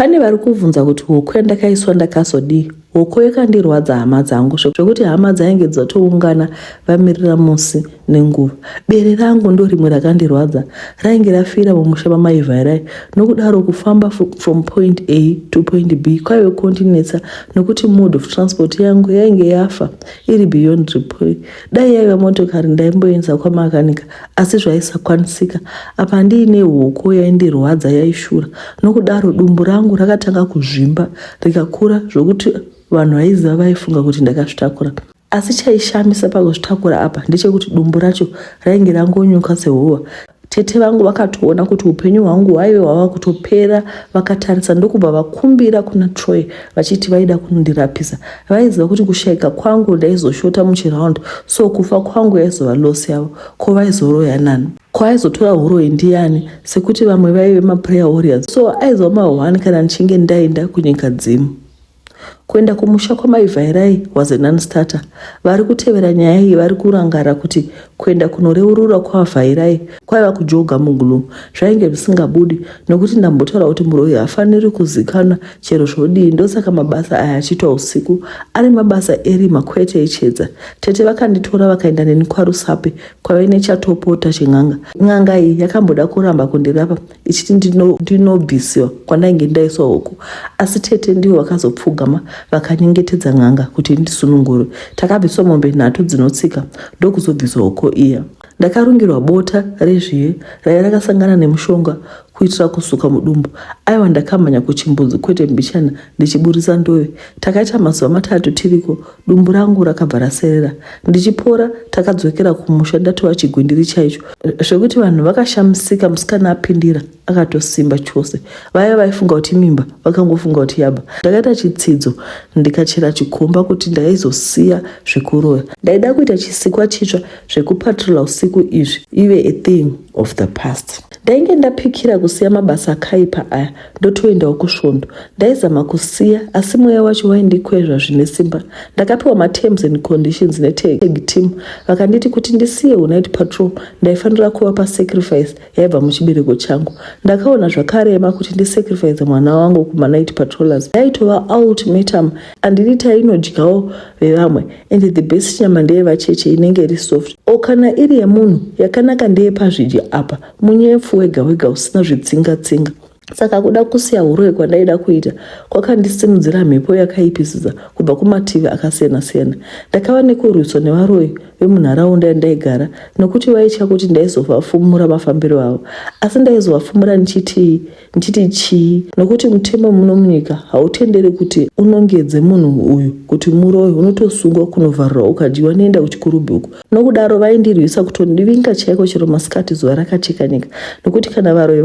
Pane vari kuvunza kuti huku yandakaiswa ndakazodii. Huku yakandirwadza hama dzangu zvekuti hama dzainge dzatoungana vamirira musi nenguva. Bere rangu ndo rimwe rakandirwadza, rainge rafira mumusha mamaivhairai. Nokudaro kufamba from point A to point B kwaive kundinetsa nokuti mode of transport yangu yainge yafa iri beyond repair. Dai yaiva motokari ndaimboendesa kwamakanika, asi zvaisakwanisika. Apa ndiine huku yaindirwadza yaishura. Nokudaro dumbu rangu rakatanga kuzvimba rikakura zvokuti vanhu vaiziva vaifunga kuti ndakazvitakura. Asi chaishamisa pakuzvitakura apa ndechekuti dumbu racho rainge rangonyuka sehuwa. Tete vangu vakatoona kuti upenyu hwangu hwaive hwava kutopera, vakatarisa ndokubva vakumbira kuna Troy vachiti vaida kundirapisa. Vaiziva kuti kushaika kwangu ndaizoshota muchiraundi, so kufa kwangu yaizova losi yavo. Ko vaizoroya nani? Kwaizotora huroi ndiani? Sekuti vamwe vaive maprayer warriors, so aizova mahwani kana ndichinge ndaenda kunyika dzimu. Kuenda kumusha kwamaivhairai was a non-starter. Vari kutevera nyaya iyi vari kurangara kuti kuenda kunoreurura kwavhairai kwaiva kujoga mugulu. Zvainge zvisingabudi nokuti ndambotaura kuti muroyi hafaniri kuzikana chero zvodii. Ndosaka mabasa aya achiitwa usiku ari mabasa erima kwete echedza. Tete vakanditora vakaenda neni kwaRusape kwaive nechatopota chen'anga. N'anga iyi yakamboda kuramba kundirapa ichiti ndinobvisiwa kwandainge ndaiswa huku, asi tete ndivo vakazopfugama vakanyengetedza n'anga kuti ndisunungure. Takabviswa mombe 3 dzinotsika ndokuzobviswa huko iya. Ndakarungirwa bota rezviye raiva rakasangana nemushonga kuitira kusuka mudumbu. Aiwa ndakamhanya kuchimbudzi kwete mbichana ndichiburisa ndove. Takaita mazuva 3 tiriko, dumbu rangu rakabva raserera. Ndichipora takadzokera kumusha ndatova chigwindiri chaicho zvekuti vanhu vakashamisika. Musikana apindira akatosimba chose. Vaya vaifunga kuti mimba vakangofunga kuti yaba. Ndakaita chitsidzo ndikachera chikomba kuti ndaizosiya zvekuroya. Ndaida kuita chisikwa chitsva zvekupatrula usiku izvi ive a thing of the past. Ndainge ndapikira kusiya mabasa akaipa aya ndotoendawo kusvondo. Ndaizama kusiya asi mweya wacho waindikwezva zvine simba. Ndakapiwa ma-terms and conditions netag team vakanditi kuti ndisiye united patrol ndaifanira kuva pasacrifice yaibva muchibereko changu. Ndakaona zvakarema kuti ndisacrifice mwana wangu kuma-night patrollers. Ndaitova ultimatum, andidi tainodyawo vevamwe ende the best nyama ndeyevacheche inenge iri soft. Kana iri yemunhu yakanaka ndeyepazvidyi apa, munyefu wega wega usina zvitsinga-tsinga. Saka kuda kusiya huroi kwandaida kuita kwakandisimudzira mhepo yakaipisisa kubva kumativi akasiyana-siyana. Ndakava nekurwiswa nevaroi vemunharaunda yandaigara nokuti vaitya kuti ndaizovafumura mafambiro avo. Asi ndaizovafumura ndichiti chii? Nokuti mutemo muno munyika hautenderi kuti unongedze munhu uyu kuti muroi, unotosungwa kunovharira ukadyiwa neenda kuchikurubhi uku. Nokudaro vaindirwisa kutondivinga chaiko chero masikati zuva rakacheka nyika, nokuti kana varoi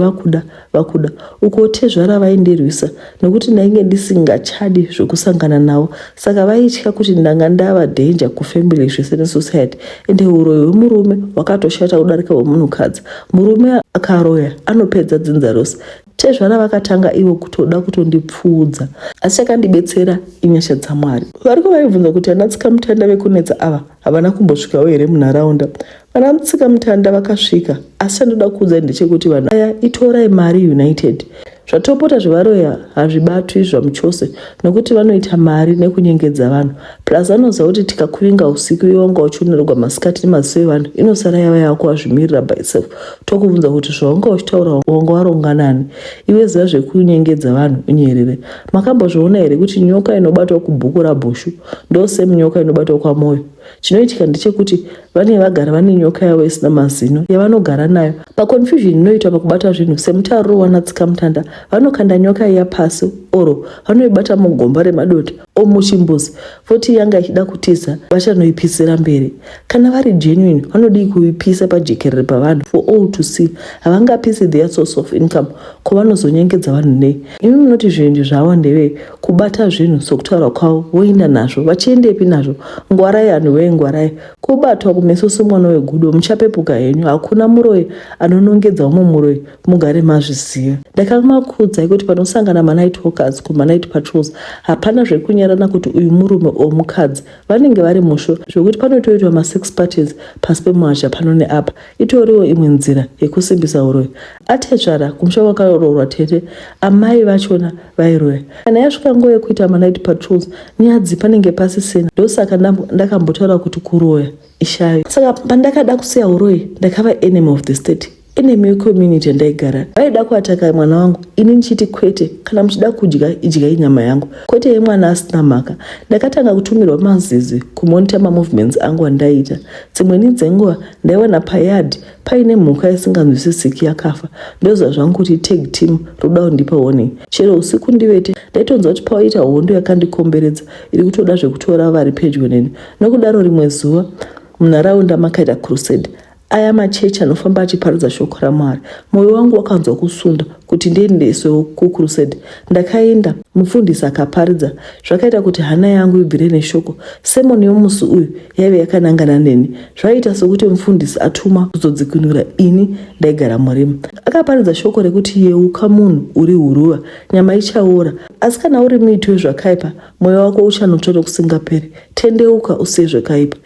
vakuda uko tezvara vaindirwisa nokuti ndainge ndisingachadi zvokusangana navo. Saka vaitya kuti ndanga ndava danger kufamily zvese nesociety. Ende uroyi hwemurume wakatoshata kudarika hwemunhukadzi. Murume akaroya anopedza dzinza rose. Tezvara vakatanga ivo kutoda kutondipfuudza, asi chakandibetsera inyasha dzaMwari. Variko vaibvunza kuti anatsika mutanda vekunetsa ava havana kumbosvikawo here munharaunda. Vanamutsika mutanda vakasvika, asi chandoda kuudza ndechekuti vanhu aya itorai mari United. Zvatopota zvevaroya hazvibatwi zvamuchose nokuti vanoita mari nekunyengedza vanhu. Plus vanoziva kuti tikakuvinga usiku iwanga uchiunerwa masikati nemaziso evanhu inosara yava yako wazvimirira by itself. Tokubvunza kuti zvawanga uchitaura wanga waronga nani? Iwe ziva zvekunyengedza vanhu unyerere. Makambozviona here kuti nyoka inobatwa kubhuku rabhushu ndosemu nyoka inobatwa kwamoyo? Chinoitika ndechekuti vane vagara vane nyoka yavo isina mazino yavanogara nayo. Paconfusion inoitwa pakubata zvinhu semutariro wanatsika mutanda, vanokanda nyoka iya pasi oro vanoibata mugomba remadota omuchimbuzi. Foti yanga ichida kutiza vachanoipisira mberi. Kana vari genuine vanodii kuipisa pajekerere pavanhu for all to see. Havangapisi their source of income kwavanozonyengedza vanhu nei. Imi munoti zvinhu zvavo ndeve kubata zvinhu sokutaura kwavo voenda nazvo. Vachiedepi nazvo? Ngwara yanhu wengwara. rwarai kubatwa kumeso somwana wegudo, muchapepuka henyu. Hakuna muroi anonongedza umwe muroi, mugare mazviziva. Ndakamakuudzai kuti panosangana manight walkers kumanight patrols hapana zvekunyarana kuti uyu murume o mukadzi, vanenge vari musho zvokuti panotoitwa ma6 parties pasi pemuhasha pano neapa. Itoriwo imwe nzira yekusimbisa uroi. Atedzvara kumusha kwakaroorwa tete, amai vachona vairoya. Kana yasvika nguva yekuita manight patrols, nyadzi panenge pasisina. Ndosaka ndakambotaura kuti kuroya ishayo. Saka pandakada kusiya uroi, ndakava enemy of the state, enemy community yandaigara. Vaida kuataka mwana wangu, ini nichiti kwete, kana muchida kudya idyai nyama yangu, kwete yemwana asina mhaka. Ndakatanga kutumirwa mazizi kumonita mamovements angu andaita. Dzimweni dzenguva ndaiwana payard paine mhuka isinganzwisisiki yakafa. Ndozva zvangu kuti tag team roda kundipa warning. Chero usiku ndivete ndaitonzwa kuti paita hondo yakandikomberedza iri kutoda zvekutora vari pedyo neni. Nokudaro rimwe zuva munharaunda makaita crusade. Aya machechi anofamba achiparidza shoko raMwari. Mwoyo wangu wakanzwa kusunda kuti ndiendeswewo kucrusade. Ndakaenda, mufundisi akaparidza. Zvakaita kuti hana yangu ibvire neshoko. Semoni yomusi uyu yaive yakanangana neni. Zvaita sokuti mufundisi atuma kuzodzikinura ini ndaigara murima. Akaparidza shoko rekuti yeuka munhu uri huruva, nyama ichaora. Asi kana uri muiti wezvakaipa, mwoyo wako uchanotwa nokusingaperi. Tendeuka usiye zvakaipa.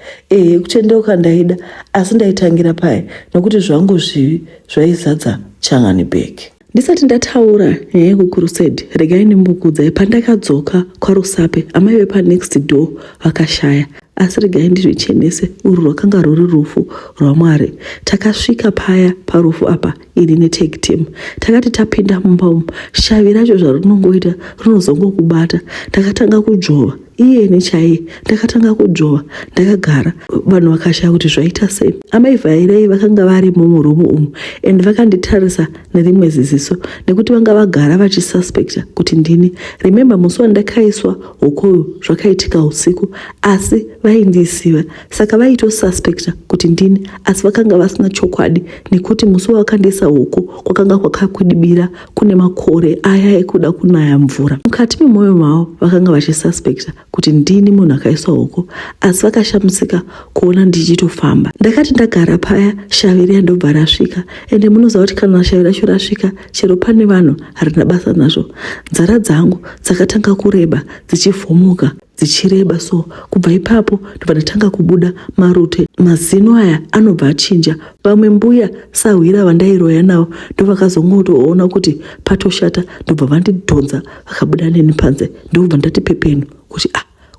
Kutendeuka ndaida, asi ndaitangira pai nokuti zvangu zvivi zvaizadza changani bheki. Ndisati ndataura nyaya yekucrusade, regai ndimbokuudzai pandakadzoka kwaRusape, amai vepanext door vakashaya. Asi regai ndizvichenese, urwu rwakanga ruri rufu rwaMwari. Takasvika paya parufu apa ini netag team. Takati tapinda mumba umu, shavi racho zvarinongoita rinozongokubata. Ndakatanga kujova, iye nechaiye ndakatanga kujova. Ndakagara, vanhu vakashaya kuti zvaita sei. Amai vhairai vakanga varimo murumu umu, and vakanditarisa nerimwe ziziso nekuti vanga vagara vachisuspekta kuti ndini. Remember musi wandakaiswa hokoyo zvakaitika usiku, asi vaindisiva, saka vaitosuspekta kuti ndini, asi vakanga vasina chokwadi nekuti musi wakandiisa huko kwakanga kwakakwidibira, kune makore aya ekuda kunaya mvura. Mukati memwoyo mavo vakanga vachisuspekta kuti ndini munhu akaiswa huko, asi vakashamisika kuona ndichitofamba. Ndakati ndagara paya, shavi riya ndobva rasvika. Ende munoziva kuti kana shavi racho rasvika, chero pane vanhu harina basa nazvo. Nzara dzangu dzakatanga kureba, dzichivhomoka, dzichireba. So kubva ipapo ndobva ndatanga kubuda marute. Mazino aya anobva achinja. Vamwe mbuya sahwira vandairoya navo ndovakazongotoona kuti patoshata, ndobva vandidhonza vakabuda neni panze. Ndobva ndati pepenu kuti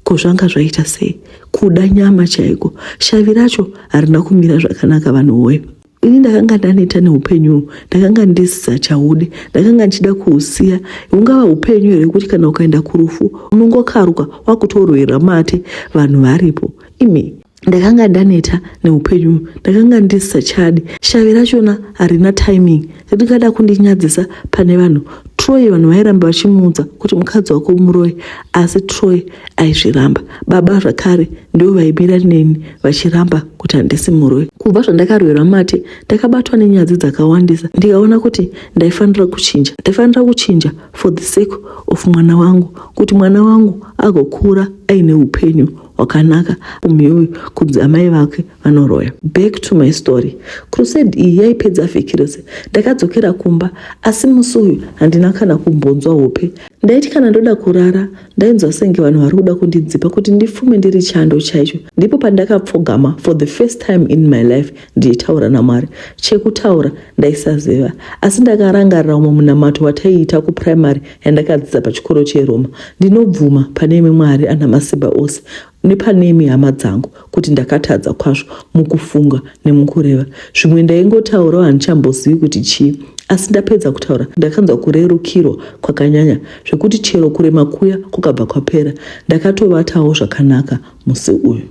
ko zvanga zvaita sei, kuda nyama chaiko. Shavi racho harina kumira zvakanaka vanhu woye. Ini ndakanga ndaneta neupenyu, ndakanga ndisiza chaude, ndakanga ndichida kuusiya. Hungava upenyu here kuti kana ukaenda kurufu unongokaruka wakutorwera mate vanhu varipo. Imi ndakanga ndaneta neupenyu, ndakanga ndisiza chadi. Shavi rachona harina timing, rikada kundinyadzisa pane vanhu. Troy vanhu vairamba vachimuudza kuti mukadzi wako muroi, asi Troy aizviramba. Baba zvakare ndivo vaimira neni vachiramba kuti handisi muroi. Kubva zvandakarwera mate, ndakabatwa nenyadzi dzakawandisa. Ndikaona kuti ndaifanira kuchinja for the sake of mwana wangu, kuti mwana wangu agokura aine upenyu wakanaka, umhiwi kunzi amai vake vanoroya. Back to my story. Crusade iyi yaipedza vhiki rose. Ndakadzokera kumba, asi musi uyu handina kana kumbonzwa hope. Ndaiti kana ndoda kurara, ndainzwa senge vanhu vari kuda kundidzipa kuti ndifume ndiri chando chaicho. Ndipo pandakapfugama for the first time in my life ndichitaura naMwari. Chekutaura ndaisaziva, asi ndakarangarira umwe munamato wataiita kuprimary yandakadzidza pachikoro cheRoma. Ndinobvuma pane Mwari ana masimba ose nepanemi hama dzangu kuti ndakatadza kwazvo mukufunga nemukureva. Zvimwe ndaingotaurawo handichambozivi kuti chii, asi ndapedza kutaura ndakanzwa kurerukirwa kwakanyanya zvekuti chero kurema kuya kukabva kwapera. Ndakatovatawo zvakanaka musi uyu.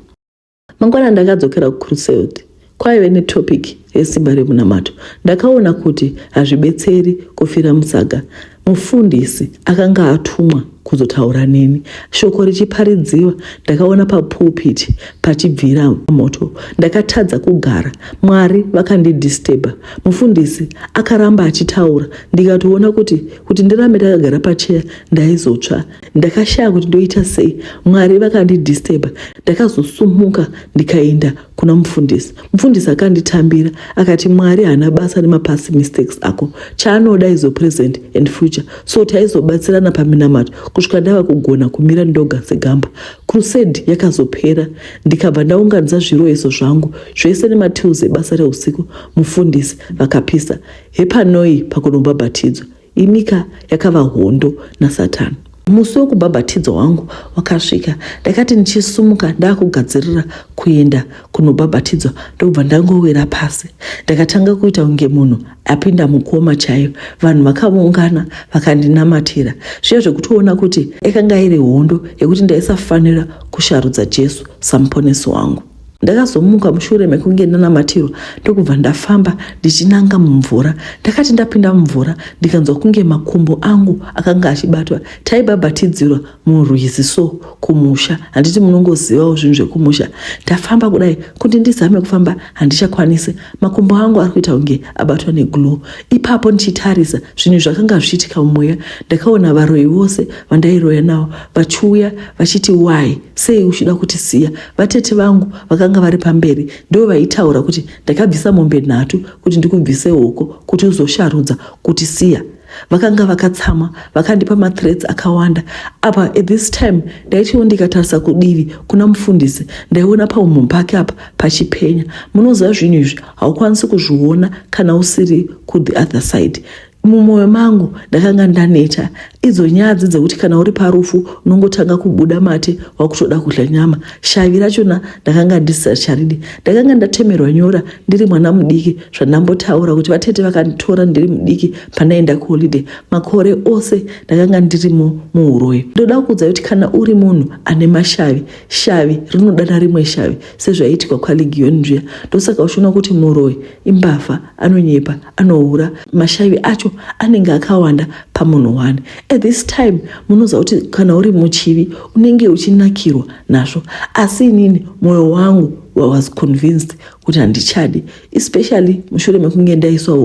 Mangwana ndakadzokera kuCrusade. Kwaive netopic yesimba remunamato. Ndakaona kuti hazvibetseri kufira musaga. Mufundisi akanga atumwa kuzotaura neni. Shoko richiparidziwa ndakaona papulpit pachibvira moto. Ndakatadza kugara. Mwari vakandidisturba. Mufundisi akaramba achitaura. Ndikatoona kuti ndirambe ndakagara pacheya ndaizotsva. Ndakashaya kuti ndoita sei. Mwari vakandidisturba. Ndakazosumuka ndikaenda kuna mufundisi. Mufundisi akanditambira akati Mwari hana basa nemapast mistakes ako. Chaanoda izo present and future. So taizobatsirana paminamato kusvika ndava kugona kumira ndoga segamba. Crusade yakazopera. Ndikabva ndaunganidza zviroeso zvangu zvese nematools ebasa reusiku. Mufundisi vakapisa hepanoi pakunobhabhatidzwa. Inika yakava hondo naSatani. Musi wekubhabhatidzwa wangu wakasvika. Ndakati ndichisumuka ndakugadzirira kuenda kunobhabhatidzwa ndobva ndangowira pasi. Ndakatanga kuita kunge munhu apinda mukoma chaiyo. Vanhu vakaungana vakandinamatira. Zviya zvekutoona kuti yakanga iri hondo yekuti ndaisafanira kusharudza Jesu samuponesi wangu. Ndakazomuka mushure mekunge ndanamatirwa ndokubva ndafamba ndichinanga mumvura. Ndakati ndapinda mumvura ndikanzwa kunge makumbo angu akanga achibatwa. Taibhabhatidzirwa murwizi so kumusha. Handiti munongozivawo zvinhu zvekumusha. Ndafamba kudai kuti ndizame kufamba handichakwanisi. Makumbo angu ari kuita kunge abatwa neglow. Ipapo ndichitarisa zvinhu zvakanga zvichiitika mumweya. Ndakaona varoi vose vandairoya navo vachiuya vachiti why sei uchida kutisiya. Vatete vangu vakanga vari pamberi ndo vaitaura kuti ndakabvisa mombe 3 kuti ndikubvise hoko kuti uzosharudza kuti siya. Vakanga vakatsama vakandipa mathreats akawanda. Apa at this time ndaitiwo ndikatarisa kudivi kuna mufundisi ndaiona paumhu pake apa pachipenya. Munoziva zvinhu izvi haukwanisi kuzviona kana usiri ku the other side. Mumwoyo mangu ndakanga ndaneta idzo nyadzi dzekuti kana uri parufu unongotanga kubuda mate wakutoda kudya nyama. Shavi rachona ndakanga ndisacharidi. Ndakanga ndatemerwa nyora ndiri mwana mudiki zvandambotaura kuti vatete vakanditora ndiri mudiki panaenda kuholiday. Makore ose ndakanga ndiri muuroi. Ndoda kuudza kuti kana uri munhu ane mashavi, shavi rinodana rimwe shavi sezvaiitika kwaLegion njuya. Ndosaka uchiona kuti muroi imbavha, anonyepa, anoura. Mashavi acho anenge akawanda pamunhu wani. At this time munoziva kuti kana uri muchivi unenge uchinakirwa nazvo. Asi inini mwoyo wangu was convinced kuti handichadi, especially mushure mekunge ndaiswa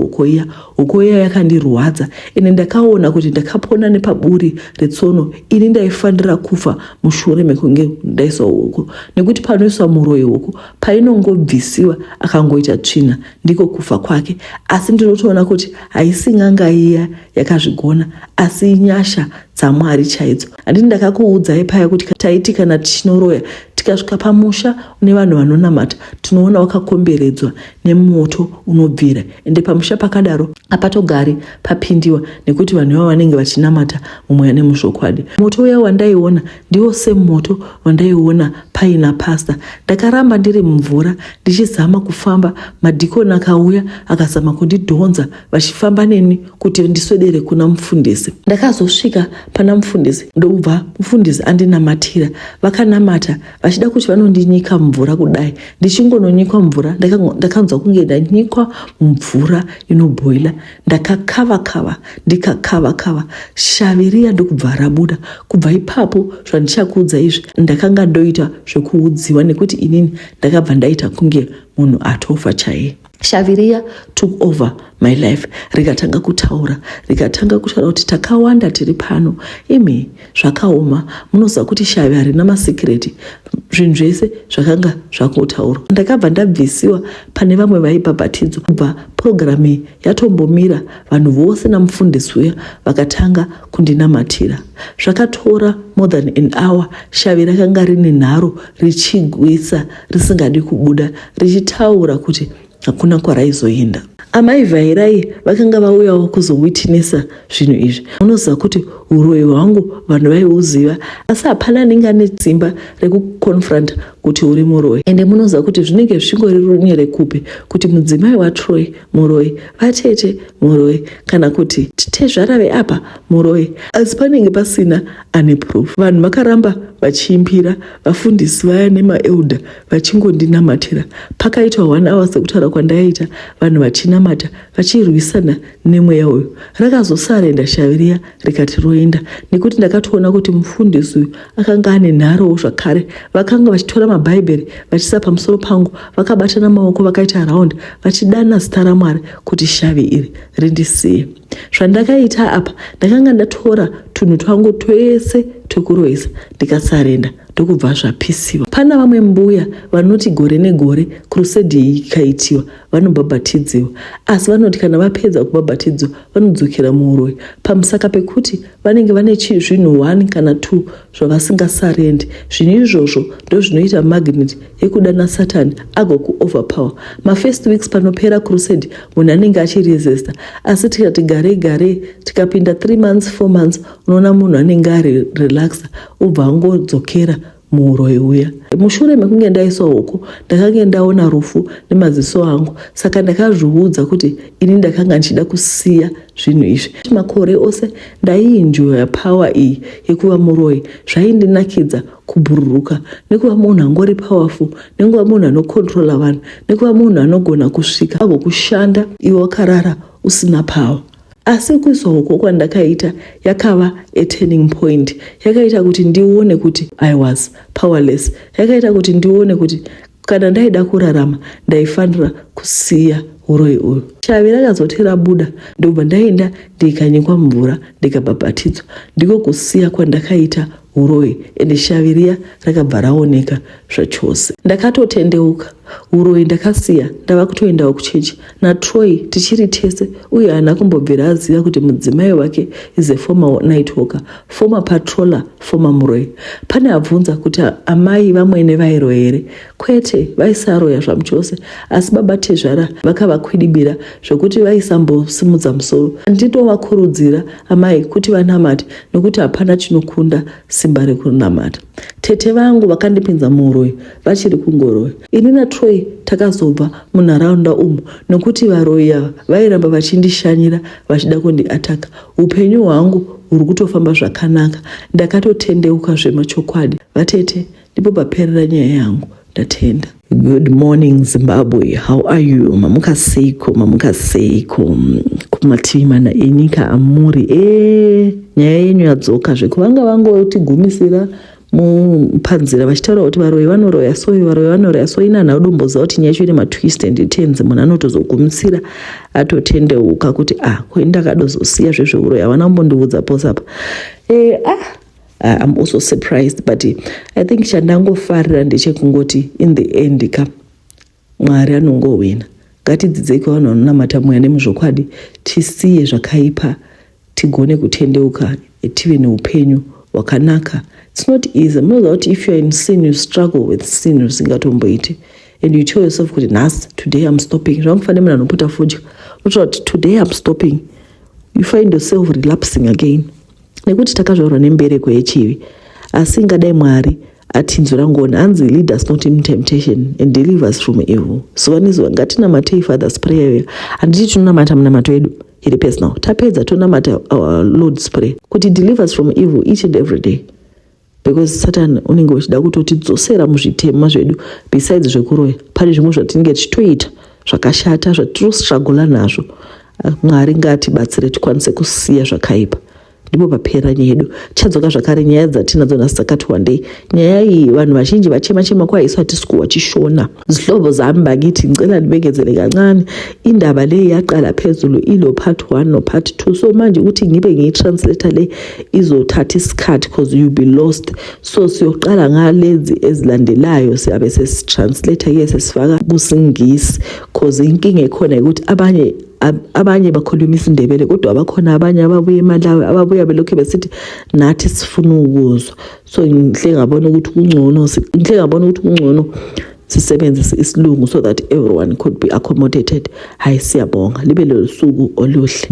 hoko iya yakandirwadza. Ine ndakaona kuti ndakapona nepaburi retsono. Ini ndaifanira kufa mushure mekunge ndaiswa hoko, nekuti panoiswa muroi hoko painongobvisiwa akangoita tsvina ndiko kufa kwake. Asi ndinotoona kuti haisi n'anga iya yakazvigona asi inyasha dzaMwari chaidzo. Handiti ndakakuudzai paya kuti taiti kana tichinoroya tikasvika pamusha une vanhu vanonamata tinoona wakakomberedzwa nemoto unobvira. Ende pamusha pakadaro hapatogari papindiwa nekuti vanhu ivavo vanenge vachinamata mumweya nemuzvokwadi. Moto uya wandaiona ndiwo semoto wandaiona paina pasta. Ndakaramba ndiri mumvura ndichizama kufamba. Madhikoni akauya akazama kundidhonza vachifamba neni kuti ndiswedere kuna mufundisi. Ndakazosvika pana mufundisi ndobva mufundisi andinamatira. Vakanamata vachida kuti vanondinyika mumvura kudai. Ndichingononyikwa mumvura ndakanzwa kunge ndanyikwa mumvura inobhoila. Ndakakava ndikakava shavi riya ndokubva rabuda. Kubva ipapo zvandichakuudza izvi ndakanga ndoita zvekuudziwa nekuti inini ndakabva ndaita kunge munhu atofa chaiye. Shavi riya took over my life. Rikatanga kutaura kuti takawanda tiri pano. Imi zvakaoma. Munoziva kuti shavi harina masikireti. Zvinhu zvese zvakanga zvakotaurwa. Ndakabva ndabvisiwa pane vamwe vaibhabhatidzwa. Kubva programu yatombomira vanhu vose namufundisi uya vakatanga kundinamatira. Zvakatora more than an hour. Shavi rakanga rine nharo richigwisa risingadi kubuda richitaura kuti hakuna kwaraizoenda. Amai Vairai vakanga vauyawo kuzowitnessa zvinhu izvi. Unoziva kuti uroi hwangu vanhu vaiuziva asi hapana anenge ane tsimba rekuconfront kuti uri muroi. Ende munoziva kuti zvinenge zvingori runyere kupi kuti mudzimai waTroy muroi, vatete muroi, kana kuti tezvara veapa muroi, asi panenge pasina ane proof. Vanhu vakaramba vachiimbira, vafundisi vaya nemaelda vachingondinamatira. Pakaitwa 1 hour sekutaura kwandaita, vanhu vachinamata vachirwisana nemweya uyu. Rakazosarenda shavi riya rikati roenda, nekuti ndakatoona kuti mufundisi uyu akanga ane nharowo zvakare. Vakanga vachitora mabhaibheri vachisa pamusoro pangu, vakabatana maoko vakaita raundi vachidana zita raMwari kuti shavi iri rindisiye. Zvandakaita apa, ndakanga ndatora tunhu twangu twese twekuroisa ndikasarenda ndokubva zvapisiwa. Pana vamwe mbuya vanoti gore negore crusade ikaitiwa vanobhabhatidziwa, asi vanoti kana vapedza kubhabhatidziwa vanodzokera muuroyi, pamusaka pekuti vanenge vane zvinhu 1 kana 2 zvavasingasarendi. Zvinhu izvozvo ndo zvinoita magnet yekudana Satani agokuoverpower. First weeks panopera crusade munhu anenge achiresista, asi tikati gare tikapinda 3 months 4 months unoona munhu anenge ari relaxa ubva angodzokera muuroyi uya. Mushure mekunge ndaiswa huko, ndakanga ndaona rufu nemaziso angu, saka ndakazviudza kuti ini ndakanga ndichida kusiya zvinhu izvi. Makore ose ndaienjoya power iyi yekuva muroyi. Zvaindinakidza kubhururuka nekuva munhu angori powerful, nekuva munhu anokontrola vanhu, nekuva munhu anogona kusvika agokushanda iwe wakarara usina power. Asi kuiswa huko kwandakaita yakava a turning point. Yakaita kuti ndione kuti I was powerless. Yakaita kuti ndione kuti kana ndaida kurarama ndaifanira kusiya uroyi uyu. Shavi rakazotera buda, ndobva ndaenda ndikanyikwa mvura ndikabhabhatidzwa. Ndiko kusiya kwandakaita uroyi, ende shavi riya rakabva raoneka zvachose. Ndakatotendeuka, uroyi ndakasiya, ndava kutoendawo kuchechi naTroy tichiri tese, uye haana kumbobvira aziva kuti mudzimai wake is a former night walker, former patroller, former muroyi. Pane abvunza kuti amai vamwene vairo here? Kwete, vaisaroya zvamuchose, asi baba Tezvara vakavakwidibira zvokuti vaisambosimudza musoro. Ndinovakurudzira amai kuti vanamate, nokuti hapana chinokunda simba rekunamata. Tete vangu vakandipinza muuroyi vachiri kungoroyi. Ini naTroy takazobva munharaunda umu nokuti varoyi ava vairamba vachindishanyira vachida kundiataka. Upenyu hwangu huri kutofamba zvakanaka. Ndakatotendeuka zvemachokwadi. Vatete, ndipo paperera nyaya yangu. Ndatenda. Good morning Zimbabwe, how are you? Mamuka seiko kumativi mana enyika amuri. Nyaya yenyu yadzoka zvekuvanga vangotigumizira mupanzira vachitaura kuti varoyi vanoroya so, inani audomboziva kuti nyaya yacho ine matwist and turns. Munhu anotozogumisira atotendeuka kuti ndakadozosiya zvezveuroyi, havana kumbondiudza posapa. I'm also surprised, but I think chandangofarira ndechekungoti in the end Mwari anongowina. Ngatidzidzei vanhu vanonamata mweya nemuzvokwadi, tisiye zvakaipa, tigone kutendeuka, tive neupenyu hwakanaka. It's not easy. Munoziva kuti if you're in sin, you struggle with sin, usingatomboiti. And you tell yourself kuti nhasi, today I'm stopping. Zvakufanira munhu anopota fudya. Unotaura kuti today I'm stopping. You find yourself relapsing again. Nekuti takazvarwa nembereko yechivi, asi ngadai Mwari atinzwira ngoni. Anzi lead us not in temptation and deliver us from evil. So ngatinamatei Father's prayer. Handiti tinonamata munamato edu iri personal. Tapedza tonamata our Lord's prayer kuti deliver us from evil each and every day. Because Satan unenge uchida kutotidzosera muzvitema zvedu. Besides zvekuroya, pane zvimwe zvatinenge tichitoita zvakashata zvatinostruggle nazvo. Mwari ngatibatsire tikwanise kusiya zvakaipa. Ndipo papera nyaya yedu. Chadzoka zvakare nyaya dzatinadzo nhasi dzakati wandei. Nyaya iyi vanhu vazhinji vachema kwaiswa hatisikuwa chishona. Zihlobo zami bakithi ngicela nibengezele kancane. Indaba le yaqala phezulu ilo part 1 no part 2. So manje ukuthi ngibe ngiyitranslator le izothatha isikhathi because you be lost. So siyoqala ngalezi ezilandelayo siyabe sesitranslator sesifaka kusingisi because inkinga ekhona ukuthi abanye bakhuluma isiNdebele kodwa abakhona abanye ababuye eMalawi ababuya belokhu besithi nathi sifuna ukuzwa. So ngihle ngabona ukuthi kungcono sisebenzise isilungu so that everyone could be accommodated. Hayi siyabonga, libe lo suku oluhle.